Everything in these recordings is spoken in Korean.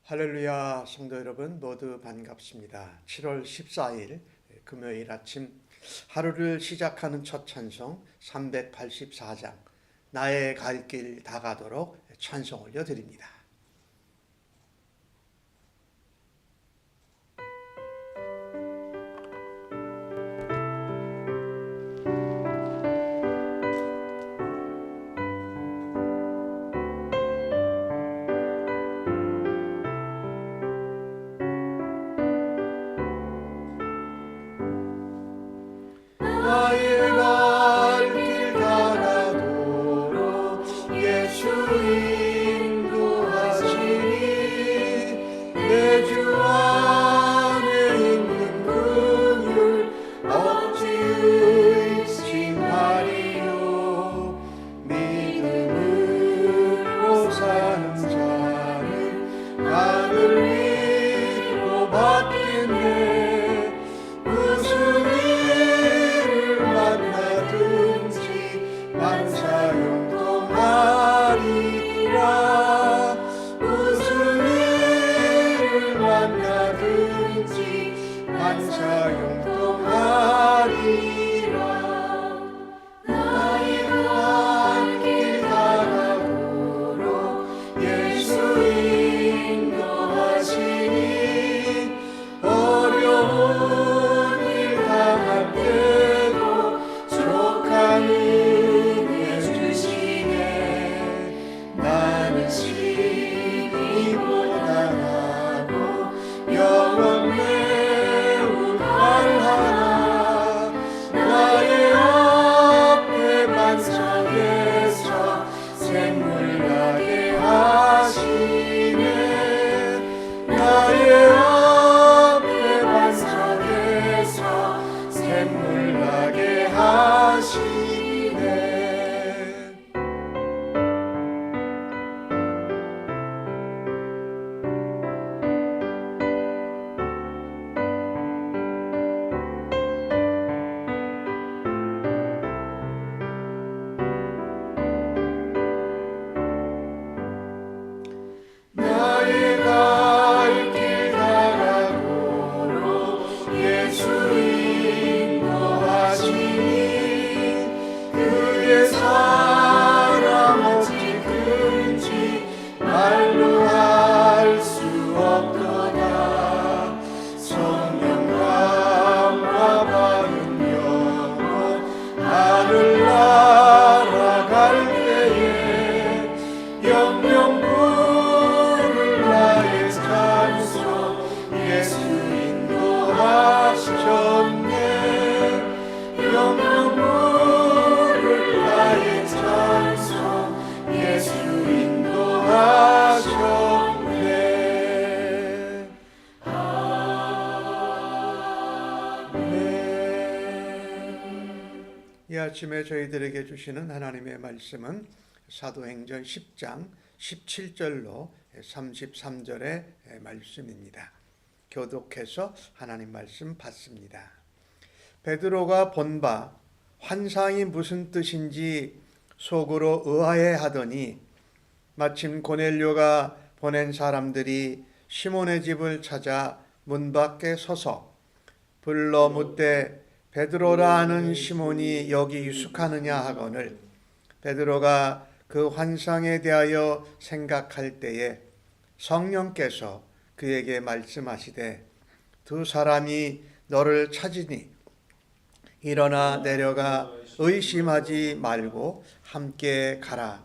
할렐루야, 성도 여러분 모두 반갑습니다. 7월 14일 금요일 아침 하루를 시작하는 첫 찬송 384장 나의 갈 길 다가도록 찬송 올려드립니다. 나의 갈 길 다가도록 예수 인도하시니 내 주 안에 있는 긍휼 어찌 의심하리요. 믿음으로 사는 자는 하늘 위로 받겠네. 이 아침에 저희들에게 주시는 하나님의 말씀은 사도행전 10장 17절로 33절의 말씀입니다. 교독해서 하나님 말씀 받습니다. 베드로가 본 바 환상이 무슨 뜻인지 속으로 의아해 하더니 마침 고넬료가 보낸 사람들이 시몬의 집을 찾아 문 밖에 서서 불러 묻되 베드로라 하는 시몬이 여기 유숙하느냐 하거늘 베드로가 그 환상에 대하여 생각할 때에 성령께서 그에게 말씀하시되 두 사람이 너를 찾으니 일어나 내려가 의심하지 말고 함께 가라.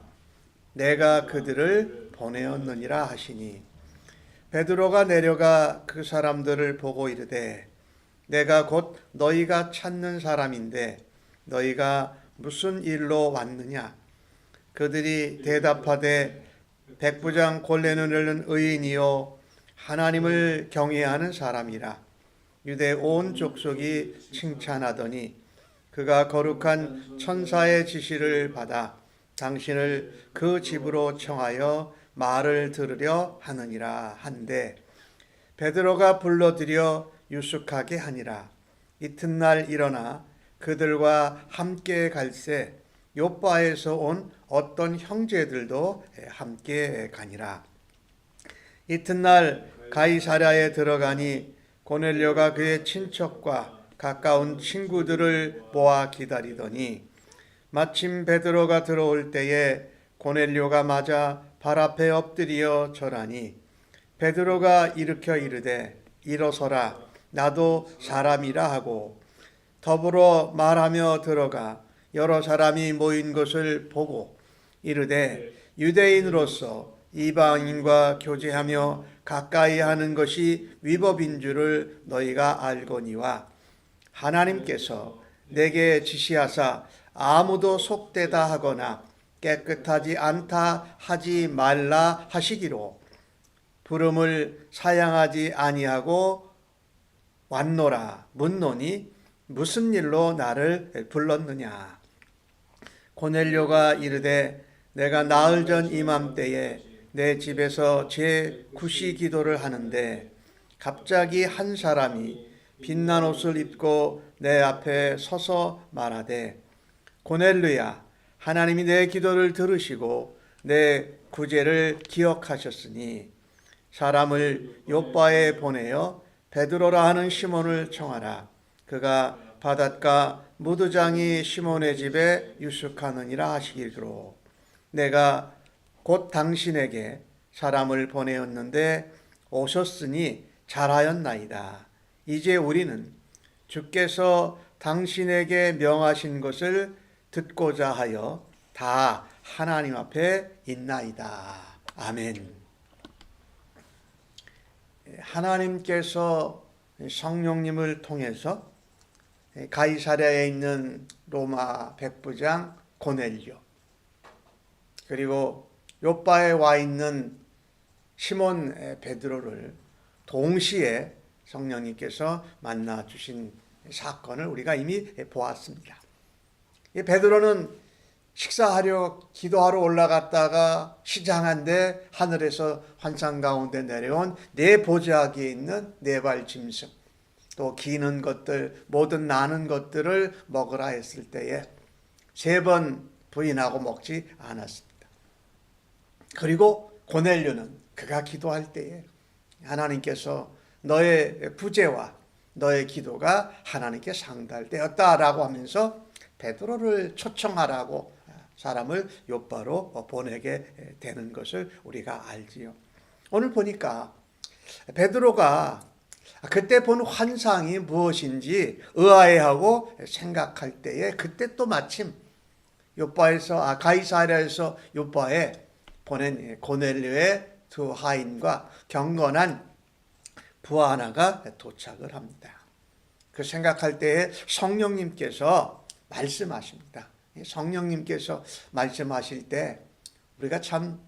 내가 그들을 보내었느니라 하시니 베드로가 내려가 그 사람들을 보고 이르되 내가 곧 너희가 찾는 사람인데 너희가 무슨 일로 왔느냐? 그들이 대답하되 백부장 골레오는 의인이요 하나님을 경외하는 사람이라. 유대 온 족속이 칭찬하더니 그가 거룩한 천사의 지시를 받아 당신을 그 집으로 청하여 말을 들으려 하느니라 한데 베드로가 불러들여 유숙하게 하니라. 이튿날 일어나 그들과 함께 갈새 요빠에서 온 어떤 형제들도 함께 가니라. 이튿날 가이사랴에 들어가니 고넬료가 그의 친척과 가까운 친구들을 모아 기다리더니 마침 베드로가 들어올 때에 고넬료가 맞아 발 앞에 엎드려 절하니 베드로가 일으켜 이르되 일어서라 나도 사람이라 하고 더불어 말하며 들어가 여러 사람이 모인 것을 보고 이르되 유대인으로서 이방인과 교제하며 가까이 하는 것이 위법인 줄을 너희가 알거니와 하나님께서 내게 지시하사 아무도 속되다 하거나 깨끗하지 않다 하지 말라 하시기로 부름을 사양하지 아니하고 왔노라 묻노니 무슨 일로 나를 불렀느냐. 고넬료가 이르되 내가 나흘 전 이맘때에 내 집에서 제 구시 기도를 하는데 갑자기 한 사람이 빛난 옷을 입고 내 앞에 서서 말하되 고넬료야 하나님이 내 기도를 들으시고 내 구제를 기억하셨으니 사람을 요빠에 보내어 베드로라 하는 시몬을 청하라. 그가 바닷가 무두장이 시몬의 집에 유숙하느니라 하시기로 내가 곧 당신에게 사람을 보내었는데 오셨으니 잘하였나이다. 이제 우리는 주께서 당신에게 명하신 것을 듣고자 하여 다 하나님 앞에 있나이다. 아멘. 하나님께서 성령님을 통해서 가이사랴에 있는 로마 백부장 고넬료 그리고 요빠에 와 있는 시몬 베드로를 동시에 성령님께서 만나 주신 사건을 우리가 이미 보았습니다. 베드로는 식사하려 기도하러 올라갔다가 시장한데 하늘에서 환상 가운데 내려온 네 보자기에 있는 네 발 짐승 또 기는 것들 모든 나는 것들을 먹으라 했을 때에 3번 부인하고 먹지 않았습니다. 그리고 고넬료는 그가 기도할 때에 하나님께서 너의 구제와 너의 기도가 하나님께 상달되었다라고 하면서 베드로를 초청하라고 사람을 요빠로 보내게 되는 것을 우리가 알지요. 오늘 보니까 베드로가 그때 본 환상이 무엇인지 의아해하고 생각할 때에 그때 또 마침 요빠에서 가이사랴에서 요빠에 보낸 고넬료의 2 하인과 경건한 부하 하나가 도착을 합니다. 그 생각할 때에 성령님께서 말씀하십니다. 성령님께서 말씀하실 때 우리가 참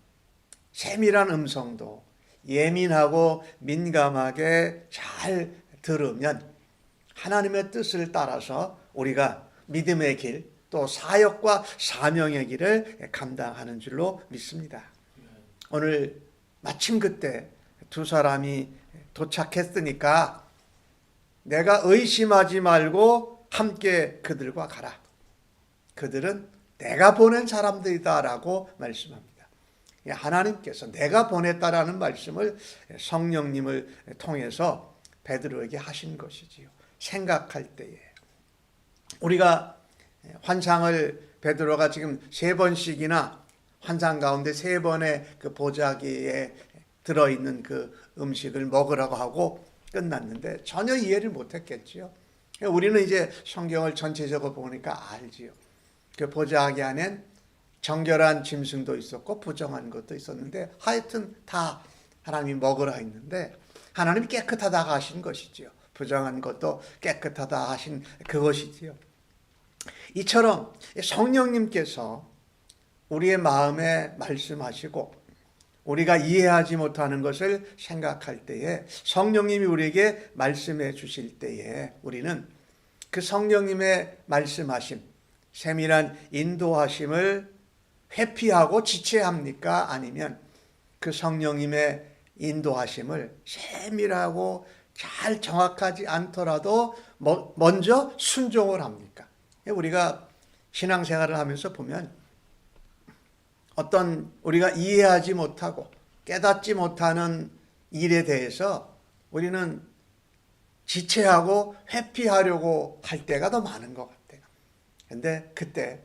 세밀한 음성도 예민하고 민감하게 잘 들으면 하나님의 뜻을 따라서 우리가 믿음의 길, 또 사역과 사명의 길을 감당하는 줄로 믿습니다. 오늘 마침 그때 2 사람이 도착했으니까 내가 의심하지 말고 함께 그들과 가라. 그들은 내가 보낸 사람들이다라고 말씀합니다. 하나님께서 내가 보냈다라는 말씀을 성령님을 통해서 베드로에게 하신 것이지요. 생각할 때에 우리가 환상을 베드로가 지금 3번씩이나 환상 가운데 3번의 그 보자기에 들어있는 그 음식을 먹으라고 하고 끝났는데 전혀 이해를 못했겠지요. 우리는 이제 성경을 전체적으로 보니까 알지요. 그 보자기 안엔 정결한 짐승도 있었고 부정한 것도 있었는데 하여튼 다 하나님이 먹으라 했는데 하나님이 깨끗하다 하신 것이지요. 부정한 것도 깨끗하다 하신 그것이지요. 이처럼 성령님께서 우리의 마음에 말씀하시고 우리가 이해하지 못하는 것을 생각할 때에 성령님이 우리에게 말씀해 주실 때에 우리는 그 성령님의 말씀하심, 세밀한 인도하심을 회피하고 지체합니까? 아니면 그 성령님의 인도하심을 세밀하고 잘 정확하지 않더라도 먼저 순종을 합니까? 우리가 신앙생활을 하면서 보면 어떤 우리가 이해하지 못하고 깨닫지 못하는 일에 대해서 우리는 지체하고 회피하려고 할 때가 더 많은 것 같아요. 근데 그때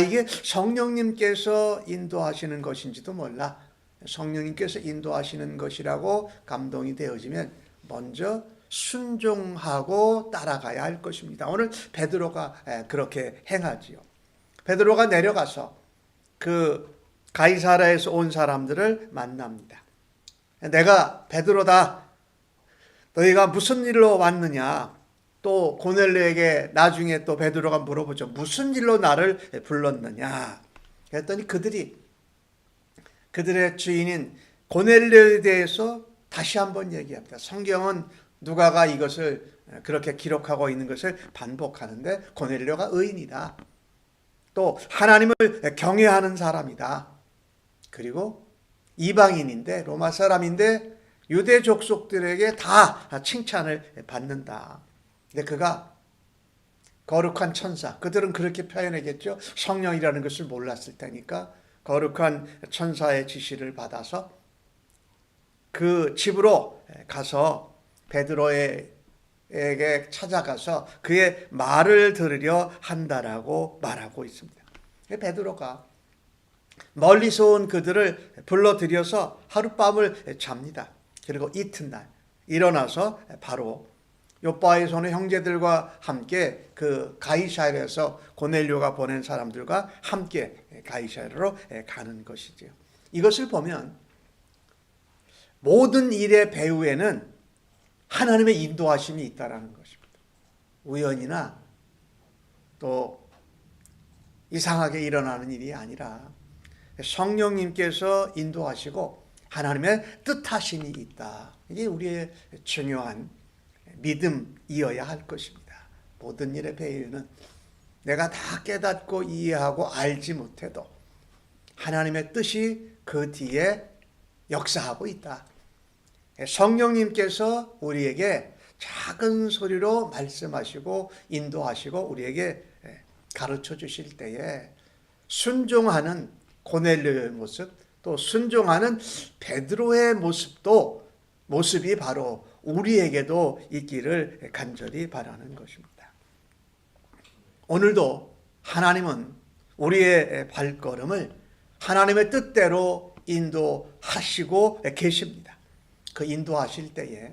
이게 성령님께서 인도하시는 것인지도 몰라. 성령님께서 인도하시는 것이라고 감동이 되어지면 먼저 순종하고 따라가야 할 것입니다. 오늘 베드로가 그렇게 행하지요. 베드로가 내려가서 그 가이사라에서 온 사람들을 만납니다. 내가 베드로다. 너희가 무슨 일로 왔느냐? 또 고넬료에게 나중에 또 베드로가 물어보죠. 무슨 일로 나를 불렀느냐? 그랬더니 그들의 주인인 고넬료에 대해서 다시 한번 얘기합니다. 성경은 누가가 이것을 그렇게 기록하고 있는 것을 반복하는데 고넬료가 의인이다. 또 하나님을 경외하는 사람이다. 그리고 이방인인데 로마 사람인데 유대 족속들에게 다 칭찬을 받는다. 근데 그가 거룩한 천사, 그들은 그렇게 표현하겠죠. 성령이라는 것을 몰랐을 테니까 거룩한 천사의 지시를 받아서 그 집으로 가서 베드로에게 찾아가서 그의 말을 들으려 한다라고 말하고 있습니다. 베드로가 멀리서 온 그들을 불러들여서 하룻밤을 잡니다. 그리고 이튿날 일어나서 바로 요바의 손의 형제들과 함께 그 가이사랴에서 고넬료가 보낸 사람들과 함께 가이사랴로 가는 것이죠. 이것을 보면 모든 일의 배후에는 하나님의 인도하심이 있다라는 것입니다. 우연이나 또 이상하게 일어나는 일이 아니라 성령님께서 인도하시고 하나님의 뜻하심이 있다. 이게 우리의 중요한 믿음이어야 할 것입니다. 모든 일의 배후에는 내가 다 깨닫고 이해하고 알지 못해도 하나님의 뜻이 그 뒤에 역사하고 있다. 성령님께서 우리에게 작은 소리로 말씀하시고 인도하시고 우리에게 가르쳐 주실 때에 순종하는 고넬료의 모습, 또 순종하는 베드로의 모습이 바로 우리에게도 있기를 간절히 바라는 것입니다. 오늘도 하나님은 우리의 발걸음을 하나님의 뜻대로 인도하시고 계십니다. 그 인도하실 때에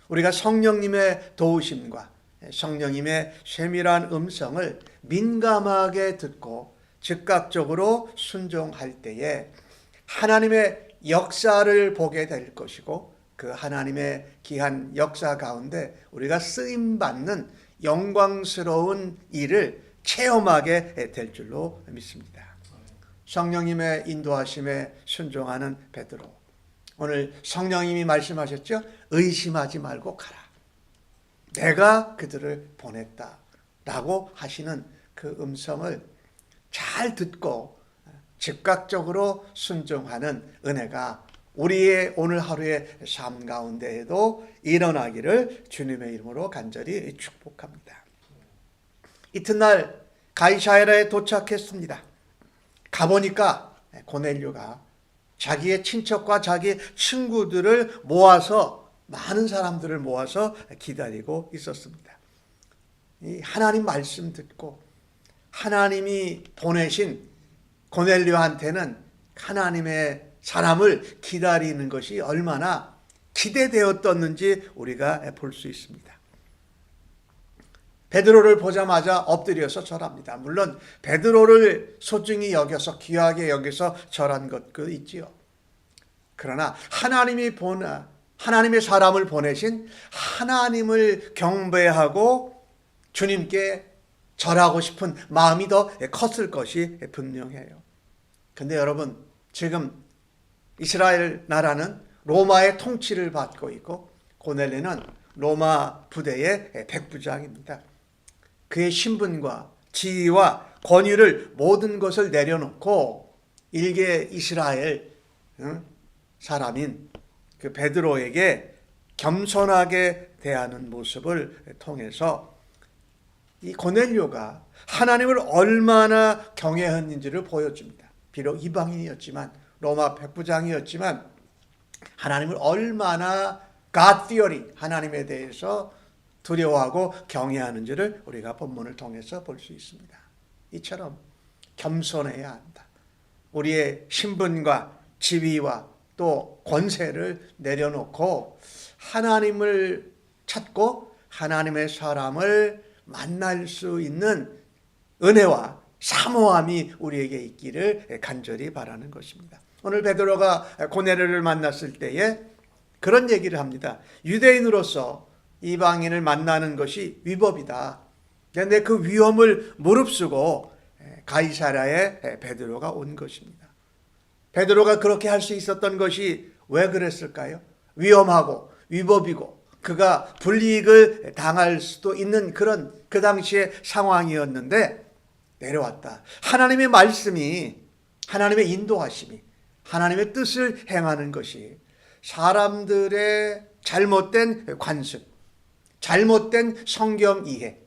우리가 성령님의 도우심과 성령님의 세밀한 음성을 민감하게 듣고 즉각적으로 순종할 때에 하나님의 역사를 보게 될 것이고 그 하나님의 귀한 역사 가운데 우리가 쓰임받는 영광스러운 일을 체험하게 될 줄로 믿습니다. 성령님의 인도하심에 순종하는 베드로. 오늘 성령님이 말씀하셨죠? 의심하지 말고 가라. 내가 그들을 보냈다. 라고 하시는 그 음성을 잘 듣고 즉각적으로 순종하는 은혜가 우리의 오늘 하루의 삶 가운데에도 일어나기를 주님의 이름으로 간절히 축복합니다. 이튿날 가이사랴에 도착했습니다. 가보니까 고넬료가 자기의 친척과 자기 친구들을 모아서 많은 사람들을 모아서 기다리고 있었습니다. 이 하나님 말씀 듣고 하나님이 보내신 고넬료한테는 하나님의 사람을 기다리는 것이 얼마나 기대되었었는지 우리가 볼 수 있습니다. 베드로를 보자마자 엎드려서 절합니다. 물론 베드로를 소중히 여겨서 귀하게 여겨서 절한 것도 있지요. 그러나 하나님의 사람을 보내신 하나님을 경배하고 주님께 절하고 싶은 마음이 더 컸을 것이 분명해요. 근데 여러분, 지금 이스라엘 나라는 로마의 통치를 받고 있고 고넬료는 로마 부대의 백부장입니다. 그의 신분과 지위와 권위를 모든 것을 내려놓고 일개 이스라엘 사람인 그 베드로에게 겸손하게 대하는 모습을 통해서 이 고넬료가 하나님을 얼마나 경외했는지를 보여줍니다. 비록 이방인이었지만 로마 백부장이었지만 하나님을 얼마나 God fearing, 하나님에 대해서 두려워하고 경외하는지를 우리가 본문을 통해서 볼 수 있습니다. 이처럼 겸손해야 한다. 우리의 신분과 지위와 또 권세를 내려놓고 하나님을 찾고 하나님의 사람을 만날 수 있는 은혜와 사모함이 우리에게 있기를 간절히 바라는 것입니다. 오늘 베드로가 고넬료를 만났을 때에 그런 얘기를 합니다. 유대인으로서 이방인을 만나는 것이 위법이다. 그런데 그 위험을 무릅쓰고 가이사랴에 베드로가 온 것입니다. 베드로가 그렇게 할 수 있었던 것이 왜 그랬을까요? 위험하고 위법이고 그가 불이익을 당할 수도 있는 그런 그 당시의 상황이었는데 내려왔다. 하나님의 말씀이, 하나님의 인도하심이, 하나님의 뜻을 행하는 것이 사람들의 잘못된 관습, 잘못된 성경 이해,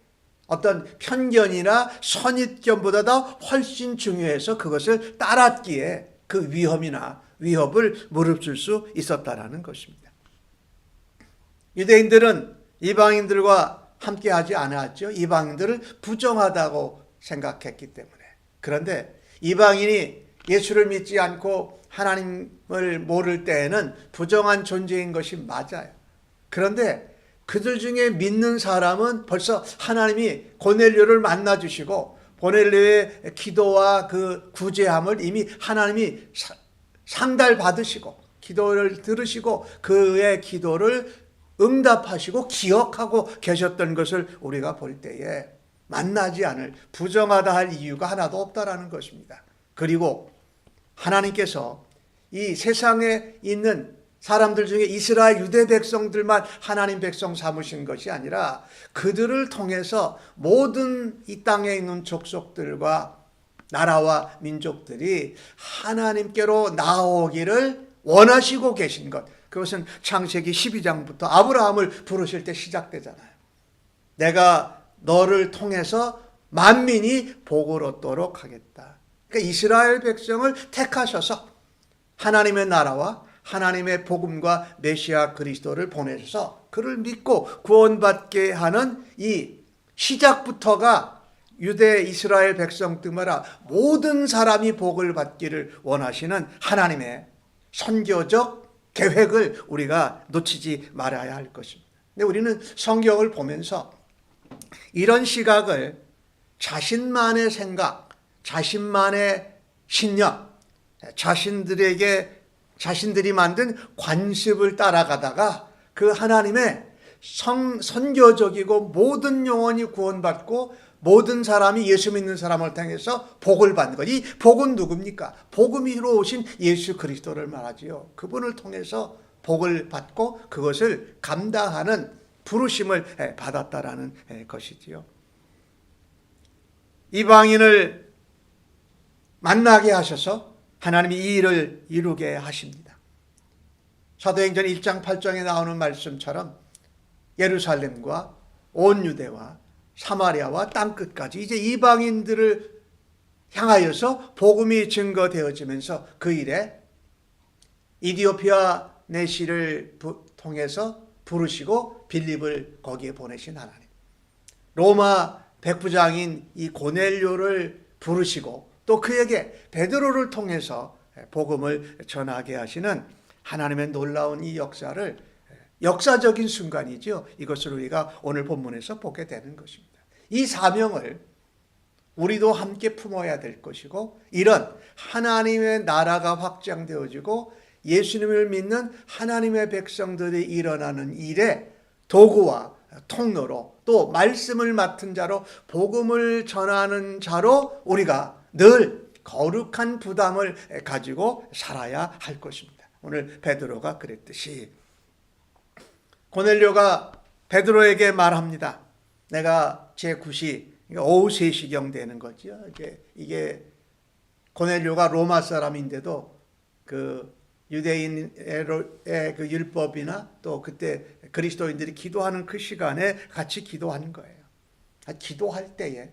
어떤 편견이나 선입견보다 더 훨씬 중요해서 그것을 따랐기에 그 위험이나 위협을 무릅쓸 수 있었다라는 것입니다. 유대인들은 이방인들과 함께하지 않았죠. 이방인들을 부정하다고 생각했기 때문에. 그런데 이방인이 예수를 믿지 않고 하나님을 모를 때에는 부정한 존재인 것이 맞아요. 그런데 그들 중에 믿는 사람은 벌써 하나님이 고넬료를 만나주시고 고넬료의 기도와 그 구제함을 이미 하나님이 상달받으시고 기도를 들으시고 그의 기도를 응답하시고 기억하고 계셨던 것을 우리가 볼 때에 만나지 않을, 부정하다 할 이유가 하나도 없다라는 것입니다. 그리고 하나님께서 이 세상에 있는 사람들 중에 이스라엘 유대 백성들만 하나님 백성 삼으신 것이 아니라 그들을 통해서 모든 이 땅에 있는 족속들과 나라와 민족들이 하나님께로 나오기를 원하시고 계신 것, 그것은 창세기 12장부터 아브라함을 부르실 때 시작되잖아요. 내가 너를 통해서 만민이 복을 얻도록 하겠다. 그러니까 이스라엘 백성을 택하셔서 하나님의 나라와 하나님의 복음과 메시아 그리스도를 보내셔서 그를 믿고 구원받게 하는 이 시작부터가 유대 이스라엘 백성들마다 모든 사람이 복을 받기를 원하시는 하나님의 선교적 계획을 우리가 놓치지 말아야 할 것입니다. 근데 우리는 성경을 보면서 이런 시각을 자신만의 생각, 자신만의 신념, 자신들이 만든 관습을 따라가다가 그 하나님의 선교적이고 모든 영혼이 구원받고 모든 사람이 예수 믿는 사람을 통해서 복을 받는 것. 이 복은 누굽니까? 복음으로 오신 예수 그리스도를 말하지요. 그분을 통해서 복을 받고 그것을 감당하는 부르심을 받았다라는 것이지요. 이방인을 만나게 하셔서 하나님이 이 일을 이루게 하십니다. 사도행전 1장 8장에 나오는 말씀처럼 예루살렘과 온 유대와 사마리아와 땅끝까지 이제 이방인들을 향하여서 복음이 증거되어지면서 그 일에 이디오피아 내시를 통해서 부르시고 빌립을 거기에 보내신 하나님, 로마 백부장인 이 고넬료를 부르시고 또 그에게 베드로를 통해서 복음을 전하게 하시는 하나님의 놀라운 이 역사를, 역사적인 순간이죠. 이것을 우리가 오늘 본문에서 보게 되는 것입니다. 이 사명을 우리도 함께 품어야 될 것이고, 이런 하나님의 나라가 확장되어지고 예수님을 믿는 하나님의 백성들이 일어나는 일에 도구와 통로로, 또 말씀을 맡은 자로, 복음을 전하는 자로 우리가 늘 거룩한 부담을 가지고 살아야 할 것입니다. 오늘 베드로가 그랬듯이 고넬료가 베드로에게 말합니다. 내가 제9시 오후 3시경 되는 거죠. 이게 고넬료가 로마 사람인데도 그 유대인의 그 율법이나 또 그때 그리스도인들이 기도하는 그 시간에 같이 기도하는 거예요. 기도할 때에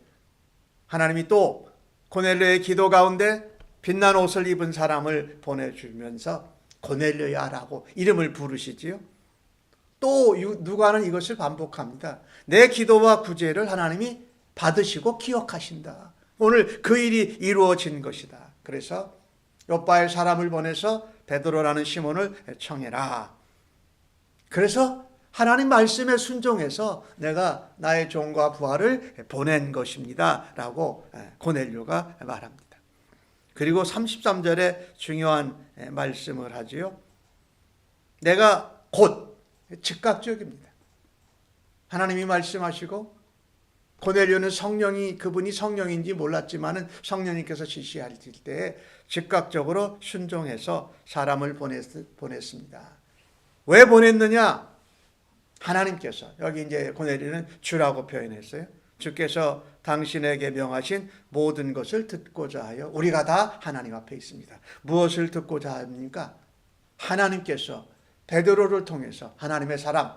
하나님이 또 고넬료의 기도 가운데 빛난 옷을 입은 사람을 보내주면서 고넬료야라고 이름을 부르시지요. 또 누가는 이것을 반복합니다. 내 기도와 구제를 하나님이 받으시고 기억하신다. 오늘 그 일이 이루어진 것이다. 그래서 요빠에 사람을 보내서 베드로라는 시몬을 청해라. 그래서 하나님 말씀에 순종해서 내가 나의 종과 부하를 보낸 것입니다 라고 고넬료가 말합니다. 그리고 33절에 중요한 말씀을 하지요. 내가 곧, 즉각적입니다. 하나님이 말씀하시고 고넬료는 그분이 성령인지 몰랐지만은 성령님께서 지시하실 때에 즉각적으로 순종해서 사람을 보냈습니다. 왜 보냈느냐? 하나님께서, 여기 이제 고넬료는 주라고 표현했어요. 주께서 당신에게 명하신 모든 것을 듣고자 하여, 우리가 다 하나님 앞에 있습니다. 무엇을 듣고자 합니까? 하나님께서 베드로를 통해서, 하나님의 사람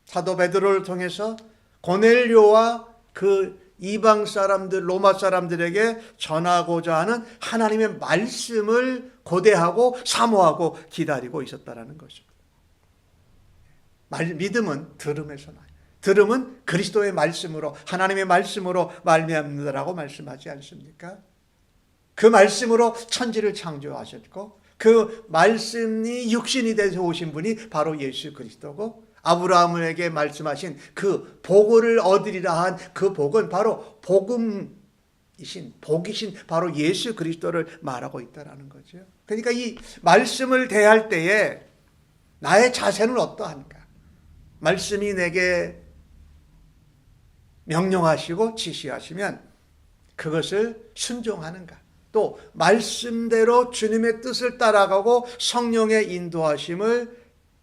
사도 베드로를 통해서 고넬료와 그 이방 사람들, 로마 사람들에게 전하고자 하는 하나님의 말씀을 고대하고 사모하고 기다리고 있었다라는 것입니다. 믿음은 들음에서 나요. 들음은 그리스도의 말씀으로, 하나님의 말씀으로 말미암는다라고 말씀하지 않습니까? 그 말씀으로 천지를 창조하셨고 그 말씀이 육신이 돼서 오신 분이 바로 예수 그리스도고, 아브라함에게 말씀하신 그 복을 얻으리라 한 그 복은 바로 복이신 바로 예수 그리스도를 말하고 있다라는 거죠. 그러니까 이 말씀을 대할 때에 나의 자세는 어떠한가? 말씀이 내게 명령하시고 지시하시면 그것을 순종하는가? 또 말씀대로 주님의 뜻을 따라가고 성령의 인도하심을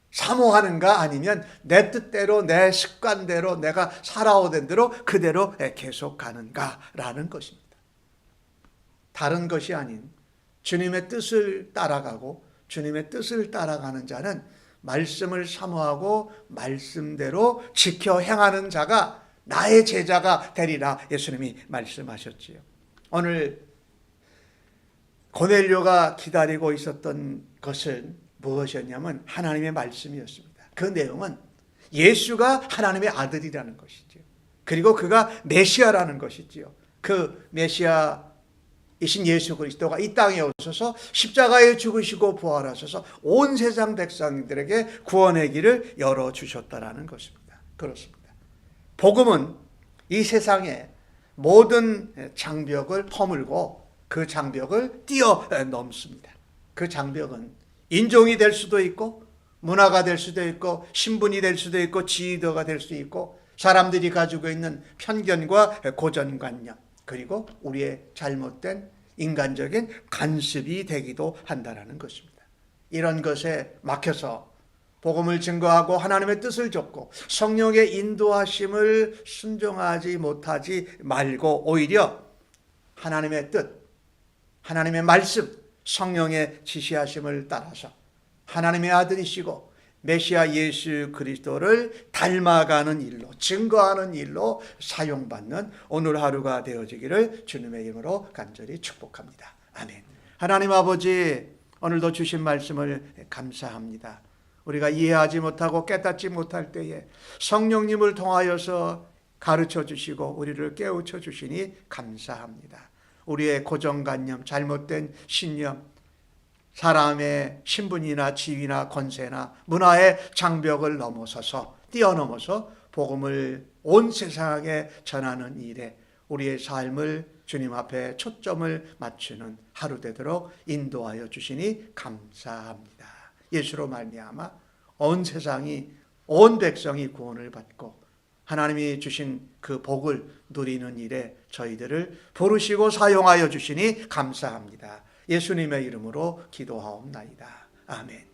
사모하는가? 아니면 내 뜻대로, 내 습관대로, 내가 살아오던 대로 그대로 계속 가는가라는 것입니다. 다른 것이 아닌 주님의 뜻을 따라가고 주님의 뜻을 따라가는 자는 말씀을 사모하고 말씀대로 지켜 행하는 자가 나의 제자가 되리라 예수님이 말씀하셨지요. 오늘 고넬료가 기다리고 있었던 것은 무엇이었냐면 하나님의 말씀이었습니다. 그 내용은 예수가 하나님의 아들이라는 것이죠. 그리고 그가 메시아라는 것이지요. 그 메시아이신 예수 그리스도가 이 땅에 오셔서 십자가에 죽으시고 부활하셔서 온 세상 백성들에게 구원의 길을 열어주셨다라는 것입니다. 그렇습니다. 복음은 이 세상의 모든 장벽을 허물고 그 장벽을 뛰어넘습니다. 그 장벽은 인종이 될 수도 있고 문화가 될 수도 있고 신분이 될 수도 있고 지위도가 될 수도 있고 사람들이 가지고 있는 편견과 고정관념, 그리고 우리의 잘못된 인간적인 간섭이 되기도 한다는 것입니다. 이런 것에 막혀서 복음을 증거하고 하나님의 뜻을 좇고 성령의 인도하심을 순종하지 못하지 말고 오히려 하나님의 뜻, 하나님의 말씀, 성령의 지시하심을 따라서 하나님의 아들이시고 메시아 예수 그리스도를 닮아가는 일로, 증거하는 일로 사용받는 오늘 하루가 되어지기를 주님의 이름으로 간절히 축복합니다. 아멘. 하나님 아버지, 오늘도 주신 말씀을 감사합니다. 우리가 이해하지 못하고 깨닫지 못할 때에 성령님을 통하여서 가르쳐 주시고 우리를 깨우쳐 주시니 감사합니다. 우리의 고정관념, 잘못된 신념, 사람의 신분이나 지위나 권세나 문화의 장벽을 뛰어넘어서 복음을 온 세상에 전하는 일에 우리의 삶을 주님 앞에 초점을 맞추는 하루 되도록 인도하여 주시니 감사합니다. 예수로 말미암아 온 세상이, 온 백성이 구원을 받고 하나님이 주신 그 복을 누리는 일에 저희들을 부르시고 사용하여 주시니 감사합니다. 예수님의 이름으로 기도하옵나이다. 아멘.